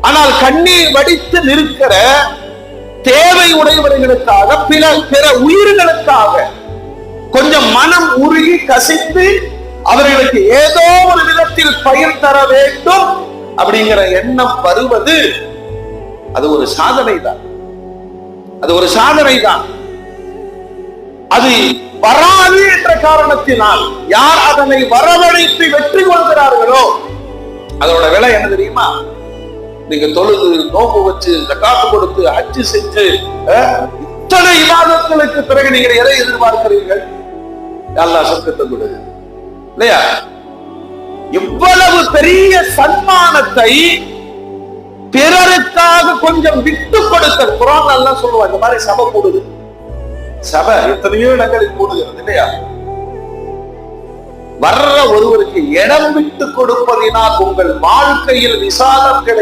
ஆனால் கண்ணீர் வடித்து நிற்கிற தேவை உடையவர்களுக்காக, பிற உயிர்களுக்காக கொஞ்சம் மனம் உருகி கசிந்து அவர்களுக்கு ஏதோ ஒரு விதத்தில் பயன் தர வேண்டும் அப்படிங்கிற எண்ணம் வருவது அது ஒரு சாதனை தான். அது ஒரு சாதனை தான். அது வராது என்ற காரணத்தினால் யார் அதனை வரவழைத்து வெற்றி கொள்கிறார்களோ அதோட விலை என்ன தெரியுமா? நீங்க தொழுது, நோம்பு வச்சு, ஜகாத் கொடுத்து, ஹஜ் செஞ்சு இத்தனை இபாதத்துகளுக்கு பிறகு நீங்கள் எதை எதிர்பார்க்கிறீர்கள்? அல்லாஹ் சொர்க்கத்தை கொடுங்க இல்லையா? இவ்வளவு பெரிய சன்மானத்தை பிறருக்காக கொஞ்சம் விட்டு கொடுத்த குர்ஆன் அல்லாஹ் சொல்லுவாங்க. இந்த மாதிரி சபை கூடுது, சபை எத்தனையோ இடங்களில் கூடுகிறது இல்லையா? வர்ற ஒருவருக்கு இடம் விட்டு கொடுப்பதினால் உங்கள் வாழ்க்கையில் விசாலம் கிடைக்கும்.